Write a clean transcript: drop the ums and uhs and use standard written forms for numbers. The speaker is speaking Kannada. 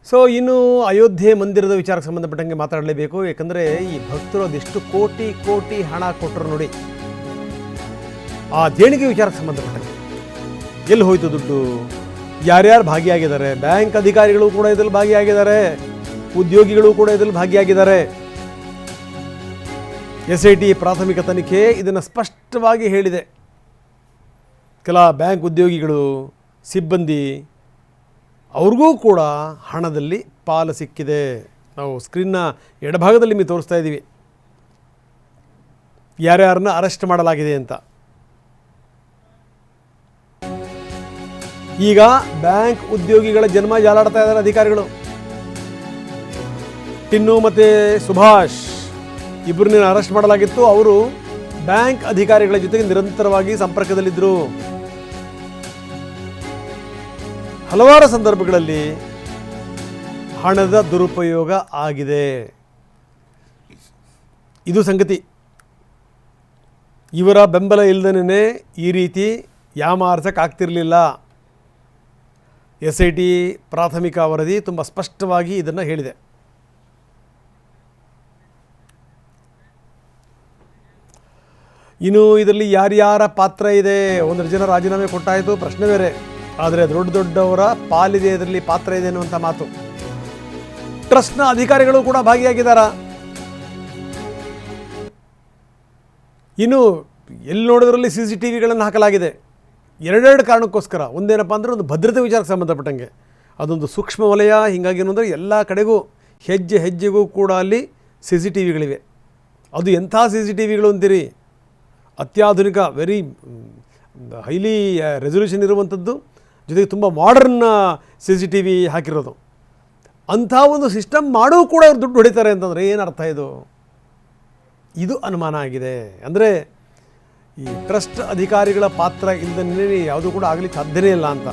ಸೊ ಇನ್ನು ಅಯೋಧ್ಯೆ ಮಂದಿರದ ವಿಚಾರಕ್ಕೆ ಸಂಬಂಧಪಟ್ಟಂಗೆ ಮಾತಾಡಲೇಬೇಕು. ಯಾಕಂದರೆ ಈ ಭಕ್ತರು ಅದೆಷ್ಟು ಕೋಟಿ ಕೋಟಿ ಹಣ ಕೊಟ್ಟರು ನೋಡಿ. ಆ ದೇಣಿಗೆ ವಿಚಾರಕ್ಕೆ ಸಂಬಂಧಪಟ್ಟಂಗೆ ಎಲ್ಲಿ ಹೋಯಿತು ದುಡ್ಡು, ಯಾರ್ಯಾರು ಭಾಗಿಯಾಗಿದ್ದಾರೆ, ಬ್ಯಾಂಕ್ ಅಧಿಕಾರಿಗಳು ಕೂಡ ಇದರಲ್ಲಿ ಭಾಗಿಯಾಗಿದ್ದಾರೆ, ಉದ್ಯೋಗಿಗಳು ಕೂಡ ಇದರಲ್ಲಿ ಭಾಗಿಯಾಗಿದ್ದಾರೆ. SIT ಪ್ರಾಥಮಿಕ ತನಿಖೆ ಇದನ್ನು ಸ್ಪಷ್ಟವಾಗಿ ಹೇಳಿದೆ. ಕೆಲ ಬ್ಯಾಂಕ್ ಉದ್ಯೋಗಿಗಳು, ಸಿಬ್ಬಂದಿ ಅವ್ರಿಗೂ ಕೂಡ ಹಣದಲ್ಲಿ ಪಾಲು ಸಿಕ್ಕಿದೆ. ನಾವು ಸ್ಕ್ರೀನ್ನ ಎಡಭಾಗದಲ್ಲಿ ನಿಮಗೆ ತೋರಿಸ್ತಾ ಇದ್ದೀವಿ ಯಾರ್ಯಾರನ್ನ ಅರೆಸ್ಟ್ ಮಾಡಲಾಗಿದೆ ಅಂತ. ಈಗ ಬ್ಯಾಂಕ್ ಉದ್ಯೋಗಿಗಳ ಜನ್ಮ ಜಾಲಾಡ್ತಾ ಇದ್ದಾರೆ ಅಧಿಕಾರಿಗಳು. ಟಿನ್ನು ಮತ್ತು ಸುಭಾಷ್ ಇಬ್ಬರನ್ನ ಅರೆಸ್ಟ್ ಮಾಡಲಾಗಿತ್ತು. ಅವರು ಬ್ಯಾಂಕ್ ಅಧಿಕಾರಿಗಳ ಜೊತೆಗೆ ನಿರಂತರವಾಗಿ ಸಂಪರ್ಕದಲ್ಲಿದ್ದರು. ಹಲವಾರು ಸಂದರ್ಭಗಳಲ್ಲಿ ಹಣದ ದುರುಪಯೋಗ ಆಗಿದೆ. ಇದು ಸಂಗತಿ. ಇವರ ಬೆಂಬಲ ಇಲ್ಲದೇ ಈ ರೀತಿ ಯಾಮಾರ್ಸಕ್ಕಾಗ್ತಿರಲಿಲ್ಲ. SIT ಪ್ರಾಥಮಿಕ ವರದಿ ತುಂಬ ಸ್ಪಷ್ಟವಾಗಿ ಇದನ್ನು ಹೇಳಿದೆ. ಇನ್ನು ಇದರಲ್ಲಿ ಯಾರ್ಯಾರ ಪಾತ್ರ ಇದೆ, 1 ಜನ ರಾಜೀನಾಮೆ ಕೊಟ್ಟಾಯಿತು, ಪ್ರಶ್ನೆ ಬೇರೆ. ಆದರೆ ದೊಡ್ಡವರ ಪಾಲಿದೆ, ಇದರಲ್ಲಿ ಪಾತ್ರ ಇದೆ ಅನ್ನುವಂಥ ಮಾತು. ಟ್ರಸ್ಟ್ನ ಅಧಿಕಾರಿಗಳು ಕೂಡ ಭಾಗಿಯಾಗಿದ್ದಾರೆ. ಇನ್ನು ಎಲ್ಲಿ ನೋಡೋದ್ರಲ್ಲಿ CCTVಗಳನ್ನು ಹಾಕಲಾಗಿದೆ. ಎರಡೆರಡು ಕಾರಣಕ್ಕೋಸ್ಕರ. ಒಂದೇನಪ್ಪ ಅಂದರೆ ಒಂದು ಭದ್ರತೆ ವಿಚಾರಕ್ಕೆ ಸಂಬಂಧಪಟ್ಟಂಗೆ ಅದೊಂದು ಸೂಕ್ಷ್ಮ ವಲಯ. ಹೀಗಾಗಿ ಏನಂದರೆ ಎಲ್ಲ ಕಡೆಗೂ ಹೆಜ್ಜೆಗೂ ಕೂಡ ಅಲ್ಲಿ CCTVಗಳಿವೆ. ಅದು ಎಂಥ CCTVಗಳು ಅಂತೀರಿ, ಅತ್ಯಾಧುನಿಕ ವೆರಿ ಹೈಲಿ ರೆಸೊಲ್ಯೂಷನ್ ಇರುವಂಥದ್ದು, ಜೊತೆಗೆ ತುಂಬ ಮಾಡರ್ನ್ CCTV ಹಾಕಿರೋದು. ಅಂಥ ಒಂದು ಸಿಸ್ಟಮ್ ಮಾಡೋ ಕೂಡ ಅವ್ರು ದುಡ್ಡು ಹೊಡಿತಾರೆ ಅಂತಂದರೆ ಏನರ್ಥ ಇದು ಅನುಮಾನ ಆಗಿದೆ. ಅಂದರೆ ಈ ಟ್ರಸ್ಟ್ ಅಧಿಕಾರಿಗಳ ಪಾತ್ರ ಇಲ್ಲದೇ ಯಾವುದೂ ಕೂಡ ಆಗಲಿಕ್ಕೆ ಸಾಧ್ಯನೇ ಇಲ್ಲ ಅಂತ.